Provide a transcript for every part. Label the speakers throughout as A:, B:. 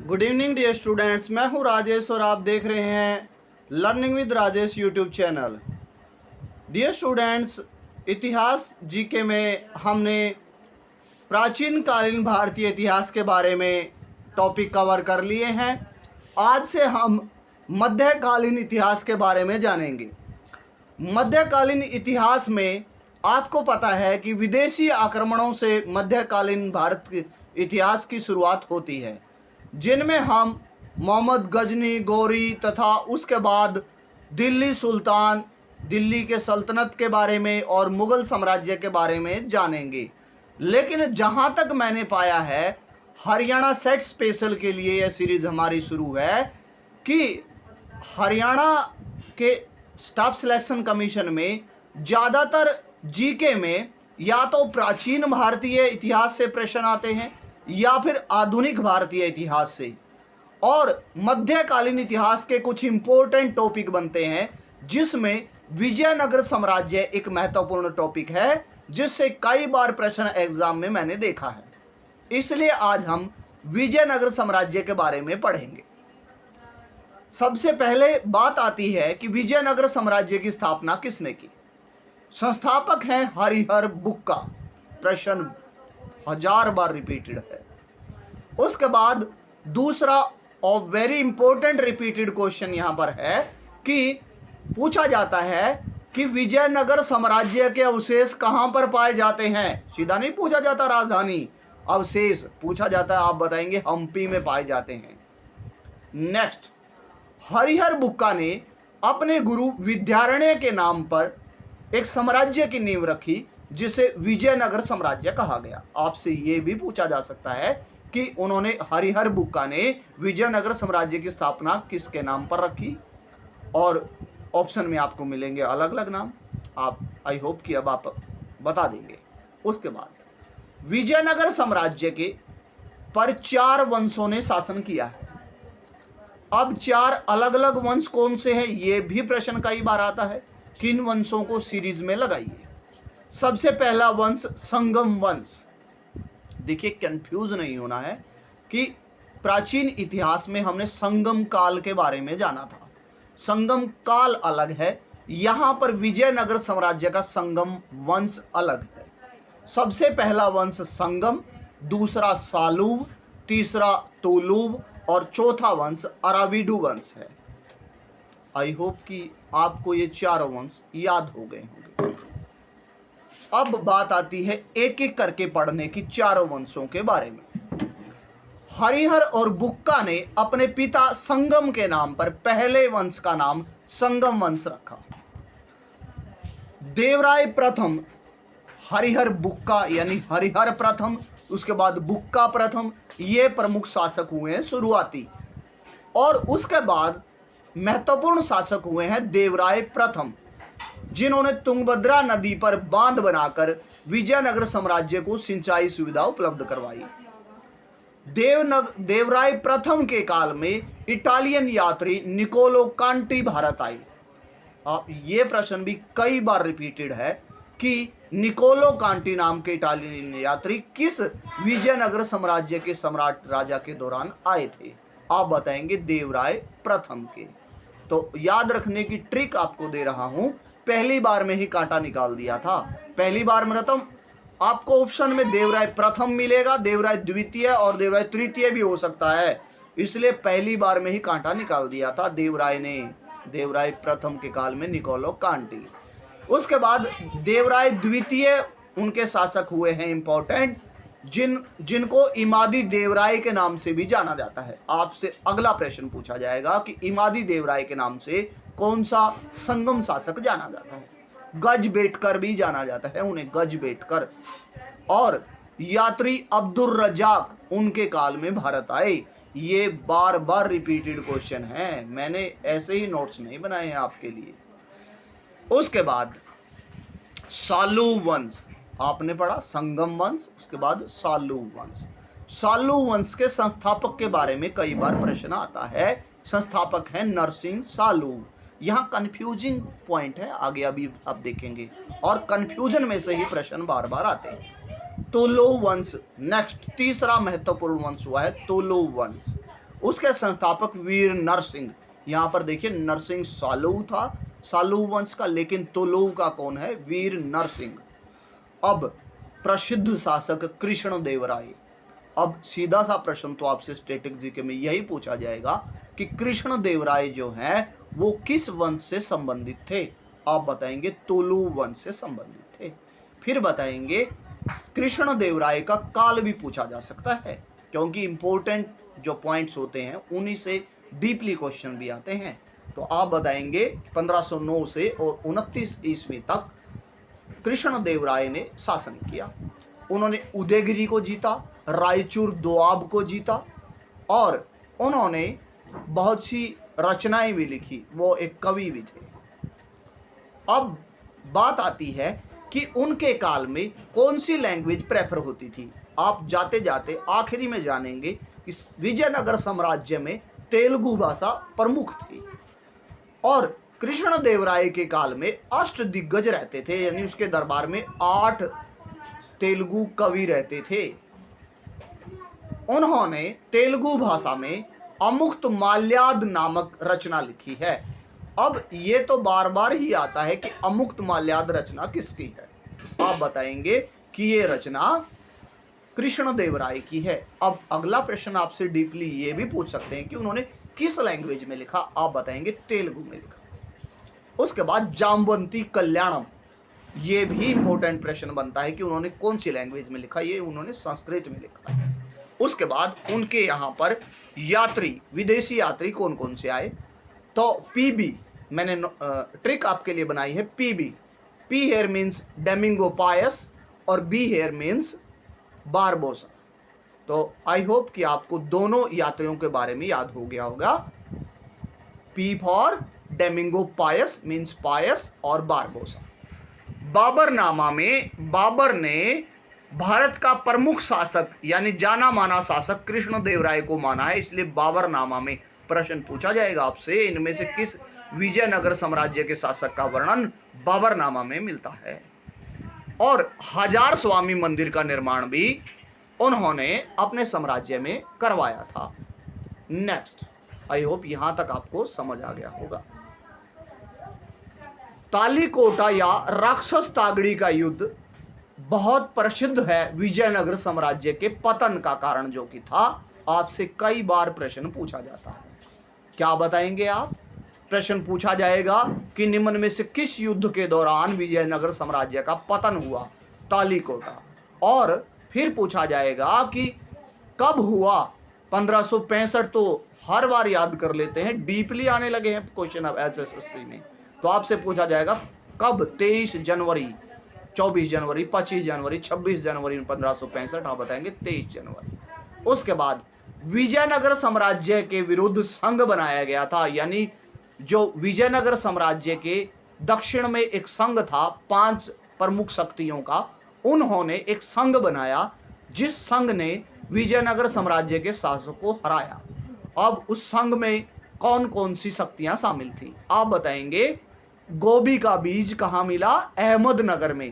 A: Good evening dear students, मैं हूं राजेश और आप देख रहे हैं learning with Rajesh YouTube channel. Dear students, इतिहास जीके में हमने प्राचीन कालीन भारतीय इतिहास के बारे में टॉपिक कवर कर लिए हैं। आज से हम मध्यकालीन इतिहास के बारे में जानेंगे। मध्यकालीन इतिहास में आपको पता है कि विदेशी आक्रमणों से मध्यकालीन भारत के इतिहास की शुरुआत होती है, जिनमें हम मोहम्मद गजनी गौरी तथा उसके बाद दिल्ली सुल्तान, दिल्ली के सल्तनत के बारे में और मुग़ल साम्राज्य के बारे में जानेंगे। लेकिन जहाँ तक मैंने पाया है, हरियाणा सेट स्पेशल के लिए यह सीरीज़ हमारी शुरू है कि हरियाणा के स्टाफ सिलेक्शन कमीशन में ज़्यादातर जीके में या तो प्राचीन भारतीय इतिहास से प्रश्न आते हैं या फिर आधुनिक भारतीय इतिहास से, और मध्यकालीन इतिहास के कुछ इम्पोर्टेंट टॉपिक बनते हैं, जिसमें विजयनगर साम्राज्य एक महत्वपूर्ण टॉपिक है, जिससे कई बार प्रश्न एग्जाम में मैंने देखा है। इसलिए आज हम विजयनगर साम्राज्य के बारे में पढ़ेंगे। सबसे पहले बात आती है कि विजयनगर साम्राज्य की स्थापना किसने की। संस्थापक हैं हरिहर बुक्का। प्रश्न 1000 बार रिपीटेड है। उसके बाद दूसरा और वेरी इंपॉर्टेंट रिपीटेड क्वेश्चन यहां पर है कि पूछा जाता है कि विजयनगर साम्राज्य के अवशेष कहां पर पाए जाते हैं। सीधा नहीं पूछा जाता राजधानी, अवशेष पूछा जाता है। आप बताएंगे हम्पी में पाए जाते हैं। नेक्स्ट, हरिहर बुक्का ने अपने गुरु विद्यारण्य के नाम पर एक साम्राज्य की नींव रखी, जिसे विजयनगर साम्राज्य कहा गया। आपसे यह भी पूछा जा सकता है कि उन्होंने हरिहर बुक्का ने विजयनगर साम्राज्य की स्थापना किसके नाम पर रखी, और ऑप्शन में आपको मिलेंगे अलग अलग नाम। आप आई होप कि अब आप बता देंगे। उसके बाद विजयनगर साम्राज्य के पर 4 वंशों ने शासन किया है। अब 4 अलग अलग वंश कौन से हैं, ये भी प्रश्न कई बार आता है। किन वंशों को सीरीज में लगाइए। सबसे पहला वंश संगम वंश। देखिए, कंफ्यूज नहीं होना है कि प्राचीन इतिहास में हमने संगम काल के बारे में जाना था। संगम काल अलग है, यहाँ पर विजयनगर साम्राज्य का संगम वंश अलग है। सबसे पहला वंश संगम, दूसरा सालूब, तीसरा तोलूब और चौथा वंश अराविडू वंश है। आई होप कि आपको ये 4 वंश याद हो गए होंगे। अब बात आती है एक एक करके पढ़ने की 4 वंशों के बारे में। हरिहर और बुक्का ने अपने पिता संगम के नाम पर पहले वंश का नाम संगम वंश रखा। देवराय प्रथम, हरिहर बुक्का यानी हरिहर प्रथम, उसके बाद बुक्का प्रथम, ये प्रमुख शासक हुए हैं शुरुआती। और उसके बाद महत्वपूर्ण शासक हुए हैं देवराय प्रथम, जिन्होंने तुंगभद्रा नदी पर बांध बनाकर विजयनगर साम्राज्य को सिंचाई सुविधा उपलब्ध करवाई। देवराय प्रथम के काल में इटालियन यात्री निकोलो कांटी भारत आए। अब ये प्रश्न भी कई बार रिपीटेड है कि निकोलो कांटी नाम के इटालियन यात्री किस विजयनगर साम्राज्य के सम्राट राजा के दौरान आए थे। आप बताएंगे देवराय प्रथम के। तो याद रखने की ट्रिक आपको दे रहा हूं। पहली बार में ही कांटा निकाल दिया था। पहली बार में रतम आपको ऑप्शन में देवराय प्रथम मिलेगा, देवराय द्वितीय और देवराय तृतीय भी हो सकता है, इसलिए पहली बार में ही कांटा निकाल दिया था देवराय ने। देवराय प्रथम के काल में निकोलो कांटी। उसके बाद देवराय द्वितीय उनके शासक हुए हैं इंपॉर्टेंट, जिनको इमादी देवराय के नाम से भी जाना जाता है। आपसे अगला प्रश्न पूछा जाएगा कि इमादी देवराय के नाम से कौन सा संगम शासक जाना जाता है। गजबेटकर भी जाना जाता है उन्हें, गजबेटकर। और यात्री अब्दुल रजाक उनके काल में भारत आए। ये बार बार रिपीटेड क्वेश्चन है, मैंने ऐसे ही नोट्स नहीं बनाए हैं आपके लिए। उसके बाद सालू वंश आपने पढ़ा, संगम वंश, उसके बाद सालू वंश। सालू वंश के संस्थापक के बारे में कई बार प्रश्न आता है। संस्थापक है नरसिंह सालू। यहाँ कंफ्यूजिंग पॉइंट है, आगे अभी आप देखेंगे, और कंफ्यूजन में से ही प्रश्न बार बार आते हैं। तोलो वंश नेक्स्ट, तीसरा महत्वपूर्ण वंश हुआ है तोलो वंश। उसके संस्थापक वीर नरसिंह। यहाँ पर देखिए नरसिंह सालू था, सालू वंश का, लेकिन तुलू का कौन है? वीर नरसिंह। अब प्रसिद्ध शासक कृष्णदेवराय। अब सीधा सा प्रश्न तो आपसे स्टैटिक जीके में यही पूछा जाएगा कि कृष्णदेवराय जो है वो किस वंश से संबंधित थे? आप बताएंगे तुलु वंश से संबंधित थे। फिर बताएंगे कृष्णदेवराय का काल भी पूछा जा सकता है, क्योंकि इंपॉर्टेंट जो पॉइंट्स होते हैं उन्हीं से डीपली क्वेश्चन भी आते हैं। तो आप बताएंगे 1509 से और 29 ईस्वी तक कृष्णदेवराय ने शासन किया। उन्होंने उदयगिरी को जीता, रायचूर दोआब को जीता और उन्होंने बहुत सी रचनाएं भी लिखी। वो एक कवि भी थे। अब बात आती है कि उनके काल में कौन सी लैंग्वेज प्रेफर होती थी। आप जाते जाते आखिरी में जानेंगे कि विजयनगर साम्राज्य में तेलुगु भाषा प्रमुख थी और कृष्णदेवराय के काल में अष्टदिग्गज रहते थे, यानी उसके दरबार में 8 तेलुगु कवि रहते थे। उन्होंने तेलुगु भाषा में अमुक्त माल्याद नामक रचना लिखी है। अब ये तो बार बार ही आता है कि अमुक्त माल्याद रचना किसकी है। आप बताएंगे कि ये रचना कृष्णदेवराय की है। अब अगला प्रश्न आपसे डीपली ये भी पूछ सकते हैं कि उन्होंने किस लैंग्वेज में लिखा। आप बताएंगे तेलुगु में लिखा। उसके बाद जामवंती कल्याणम, ये भी इंपॉर्टेंट प्रश्न बनता है कि उन्होंने कौन सी लैंग्वेज में लिखा। ये उन्होंने संस्कृत में लिखा है। उसके बाद उनके यहाँ पर यात्री, विदेशी यात्री कौन कौन से आए, तो पीबी, मैंने ट्रिक आपके लिए बनाई है। पीबी, पी हेयर मीन्स डेमिंगो पायस और बी हेयर मीन्स बारबोसा। तो आई होप कि आपको दोनों यात्रियों के बारे में याद हो गया होगा। पी फॉर डेमिंगो पायस मीन्स पायस और बारबोसा। बाबरनामा में बाबर ने भारत का प्रमुख शासक यानी जाना माना शासक कृष्णदेवराय को माना है, इसलिए बाबरनामा में प्रश्न पूछा जाएगा आपसे इनमें से किस विजयनगर साम्राज्य के शासक का वर्णन बाबरनामा में मिलता है। और हजार स्वामी मंदिर का निर्माण भी उन्होंने अपने साम्राज्य में करवाया था। नेक्स्ट, आई होप यहां तक आपको समझ आ गया होगा। तालीकोटा या राक्षस तागड़ी का युद्ध बहुत प्रसिद्ध है विजयनगर साम्राज्य के पतन का कारण जो कि था। आपसे कई बार प्रश्न पूछा जाता है। क्या बताएंगे आप? प्रश्न पूछा जाएगा कि निम्न में से किस युद्ध के दौरान विजयनगर साम्राज्य का पतन हुआ? तालीकोटा। और फिर पूछा जाएगा कि कब हुआ? 1565। तो हर बार याद कर लेते हैं, डीपली आने लगे हैं क्वेश्चन अब एसएससी में। तो आपसे पूछा जाएगा कब? 23 जनवरी, 24 जनवरी, 25 जनवरी, 26 जनवरी 1565। आप बताएंगे 23 जनवरी। उसके बाद विजयनगर साम्राज्य के विरुद्ध संघ बनाया गया था, यानी जो विजयनगर साम्राज्य के दक्षिण में एक संघ था 5 प्रमुख शक्तियों का, उन्होंने एक संघ बनाया जिस संघ ने विजयनगर साम्राज्य के शासक को हराया। अब उस संघ में कौन कौन सी शक्तियां शामिल थी? आप बताएंगे गोभी का बीज कहाँ मिला? अहमदनगर में।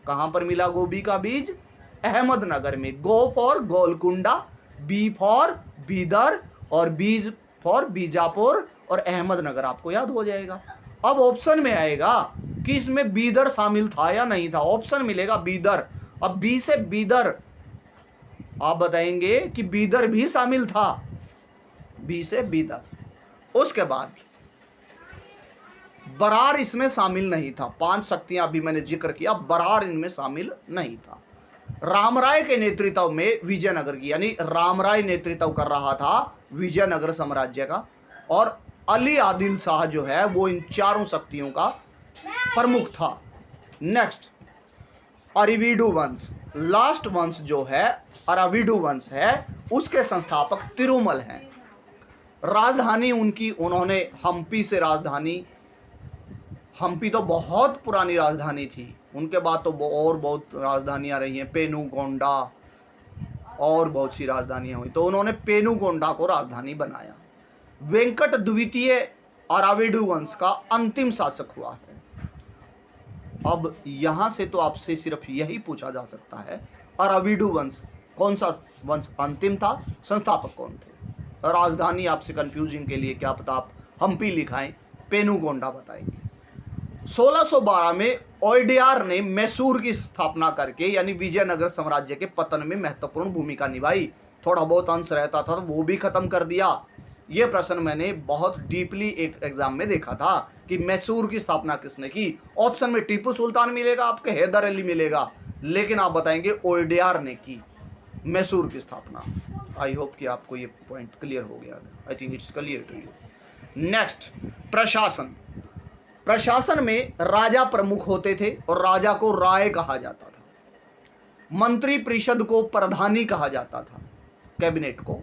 A: कहाँ पर मिला गोभी का बीज? अहमदनगर में। Go for Golconda, B for Bidar और बीज फॉर बीजापुर और अहमदनगर। आपको याद हो जाएगा। अब ऑप्शन में आएगा कि इसमें बीदर शामिल था या नहीं था। ऑप्शन मिलेगा बीदर। अब बी से बीदर, आप बताएंगे कि बीदर भी शामिल था। बी से बीदर। उसके बाद बरार इसमें शामिल नहीं था। 5 शक्तियां अभी मैंने जिक्र किया, बरार इनमें शामिल नहीं था। रामराय के नेतृत्व में विजयनगर की, यानी रामराय नेतृत्व कर रहा था विजयनगर साम्राज्य का, और अली आदिल शाह जो है वो इन चारों शक्तियों का प्रमुख था। नेक्स्ट, अरविडु वंश। लास्ट वंश जो है अरविडु वंश है, उसके संस्थापक तिरुमल हैं। राजधानी उनकी, उन्होंने हम्पी से राजधानी, हम्पी तो बहुत पुरानी राजधानी थी, उनके बाद तो और बहुत राजधानियां रही हैं, पेनुगोंडा और बहुत सी राजधानियां हुई, तो उन्होंने पेनुगोंडा को राजधानी बनाया। वेंकट द्वितीय अराविडु वंश का अंतिम शासक हुआ है। अब यहां से तो आपसे सिर्फ यही पूछा जा सकता है, अराविडु वंश कौन सा वंश अंतिम था, संस्थापक कौन थे? राजधानी आपसे कंफ्यूजिंग के लिए क्या पता आप हम्पी लिखाएं, पेनुगोंडा बताएंगे। 1612 में ओयडियार ने मैसूर की स्थापना करके यानी विजयनगर साम्राज्य के पतन में महत्वपूर्ण भूमिका निभाई। थोड़ा बहुत अंश रहता था तो वो भी खत्म कर दिया। ये प्रश्न मैंने बहुत डीपली एक एग्जाम में देखा था कि मैसूर की स्थापना किसने की। ऑप्शन में टीपू सुल्तान मिलेगा, आपके हैदर अली मिलेगा, लेकिन आप बताएंगे ओयडियार ने की मैसूर की स्थापना। आई होप कि आपको ये पॉइंट क्लियर हो गया। I think it's clear to you. Next, प्रशासन। प्रशासन में राजा प्रमुख होते थे और राजा को राय कहा जाता था। मंत्री परिषद को प्रधानी कहा जाता था, कैबिनेट को,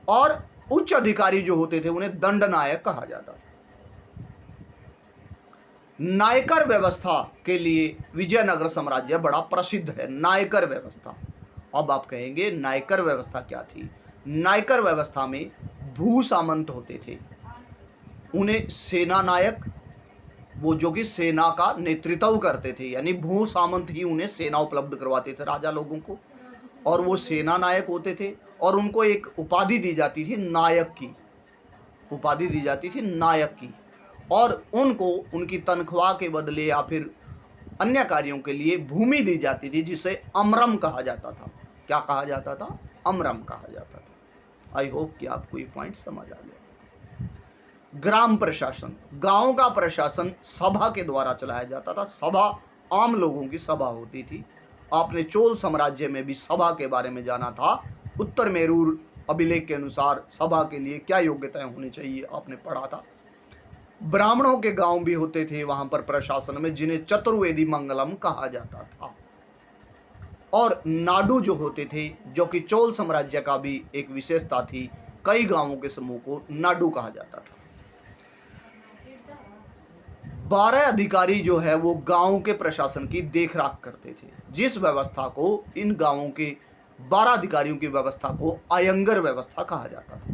A: और उच्च अधिकारी जो होते थे उन्हें दंडनायक कहा जाता था। नायकर व्यवस्था के लिए विजयनगर साम्राज्य बड़ा प्रसिद्ध है। नायकर व्यवस्था, अब आप कहेंगे नायकर व्यवस्था क्या थी। नायकर व्यवस्था में भू सामंत होते थे, उन्हें सेना नायक, वो जो कि सेना का नेतृत्व करते थे, यानी भू सामंत ही उन्हें सेना उपलब्ध करवाते थे राजा लोगों को, और वो सेना नायक होते थे। और उनको एक उपाधि दी जाती थी नायक की, उपाधि दी जाती थी नायक की, और उनको उनकी तनख्वाह के बदले या फिर अन्य कार्यों के लिए भूमि दी जाती थी जिसे अमरम कहा जाता था। क्या कहा जाता था? अमरम कहा जाता था। आई होप कि आपको ये पॉइंट समझ आ गया। ग्राम प्रशासन, गांव का प्रशासन सभा के द्वारा चलाया जाता था। सभा आम लोगों की सभा होती थी। आपने चोल साम्राज्य में भी सभा के बारे में जाना था। उत्तर मेरूर अभिलेख के अनुसार सभा के लिए क्या योग्यताएं होनी चाहिए आपने पढ़ा था। ब्राह्मणों के गांव भी होते थे वहां पर प्रशासन में, जिन्हें चतुर्वेदी मंगलम कहा जाता था। और नाडु जो होते थे, जो कि चोल साम्राज्य का भी एक विशेषता थी, कई गांवों के समूह को नाडु कहा जाता था। 12 अधिकारी जो है वो गांव के प्रशासन की देखरेख करते थे। जिस व्यवस्था को, इन गांवों के 12 अधिकारियों की व्यवस्था को अयंगर व्यवस्था कहा जाता था।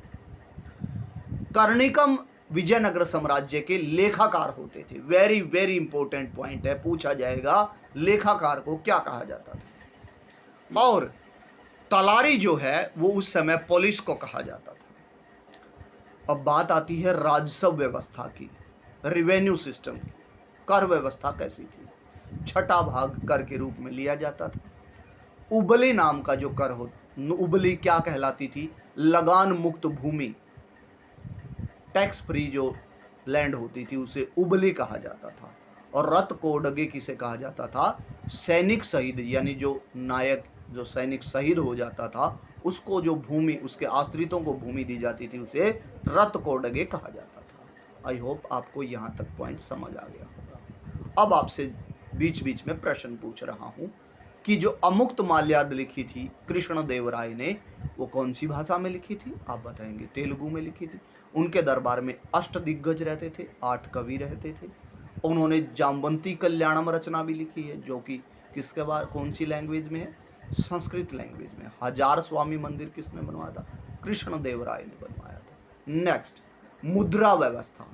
A: कर्णिकम विजयनगर साम्राज्य के लेखाकार होते थे। वेरी वेरी इंपॉर्टेंट पॉइंट है, पूछा जाएगा लेखाकार को क्या कहा जाता था। और तलारी जो है वो उस समय पुलिस को कहा जाता था। अब बात आती है राजस्व व्यवस्था की, रिवेन्यू सिस्टम की। कर व्यवस्था कैसी थी? छठा भाग कर के रूप में लिया जाता था। उबली नाम का जो कर हो, उबली क्या कहलाती थी? लगान मुक्त भूमि, टैक्स फ्री जो लैंड होती थी उसे उबली कहा जाता था। और रत कोडगे किसे कहा जाता था? सैनिक शहीद, यानी जो नायक, जो सैनिक शहीद हो जाता था उसको जो भूमि, उसके आश्रितों को भूमि दी जाती थी उसे रत कोडगे कहा जाता था। आई होप आपको यहाँ तक पॉइंट समझ आ गया होगा। अब आपसे बीच बीच में प्रश्न पूछ रहा हूँ कि जो अमुक्त माल्याद लिखी थी कृष्ण देव राय ने, वो कौन सी भाषा में लिखी थी? आप बताएंगे तेलुगु में लिखी थी। उनके दरबार में अष्टदिग्गज रहते थे, 8 कवि रहते थे। उन्होंने जाम्बंती कल्याणम रचना भी लिखी है, जो कि किसके बारे, कौन सी लैंग्वेज में है? संस्कृत लैंग्वेज में। हजार स्वामी मंदिर किसने बनवाया था? कृष्ण देव राय ने बनवाया था। नेक्स्ट, मुद्रा व्यवस्था,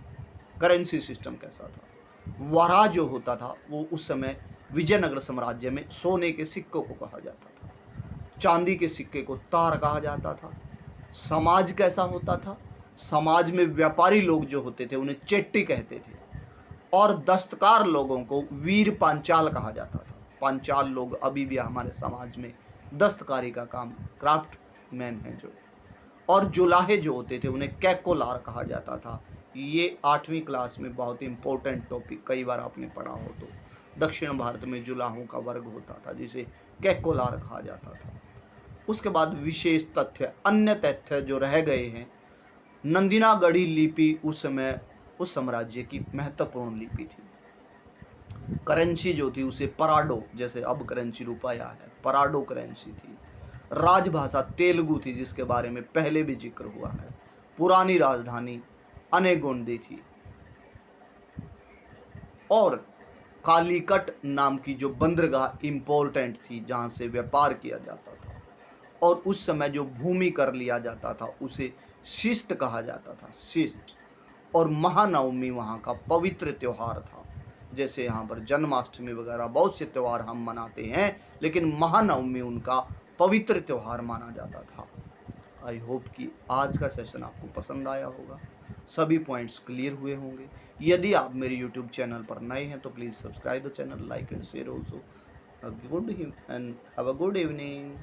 A: करेंसी सिस्टम कैसा था? वरा जो होता था वो उस समय विजयनगर साम्राज्य में सोने के सिक्कों को कहा जाता था, चांदी के सिक्के को तार कहा जाता था। समाज कैसा होता था? समाज में व्यापारी लोग जो होते थे उन्हें चेट्टी कहते थे, और दस्तकार लोगों को वीर पांचाल कहा जाता था। पांचाल लोग अभी भी हमारे समाज में दस्तकारी का काम, क्राफ्ट मैन है जो। और जुलाहे जो होते थे उन्हें कैकोलार कहा जाता था। ये 8वीं क्लास में बहुत इंपॉर्टेंट टॉपिक, कई बार आपने पढ़ा हो तो। दक्षिण भारत में जुलाहों का वर्ग होता था जिसे कैकोलार कहा जाता था। उसके बाद विशेष तथ्य, अन्य तथ्य जो रह गए हैं। नंदिनागढ़ी लिपि उस समय उस साम्राज्य की महत्वपूर्ण लिपि थी। करेंसी जो थी उसे पराडो, जैसे अब करेंसी रुपया है, पराडो करेंसी थी। राजभाषा तेलुगु थी, जिसके बारे में पहले भी जिक्र हुआ है। पुरानी राजधानी अनेगोंडी थी। और कालीकट नाम की जो बंदरगाह इंपॉर्टेंट थी, जहाँ से व्यापार किया जाता था। और उस समय जो भूमि कर लिया जाता था उसे शिष्ट कहा जाता था, शिष्ट। और महानवमी वहाँ का पवित्र त्यौहार था। जैसे यहाँ पर जन्माष्टमी वगैरह बहुत से त्यौहार हम मनाते हैं, लेकिन महानवमी उनका पवित्र त्यौहार माना जाता था। आई होप कि आज का सेशन आपको पसंद आया होगा, सभी पॉइंट्स क्लियर हुए होंगे। यदि आप मेरे यूट्यूब चैनल पर नए हैं तो please subscribe the channel, like and share also. Good and have a good evening.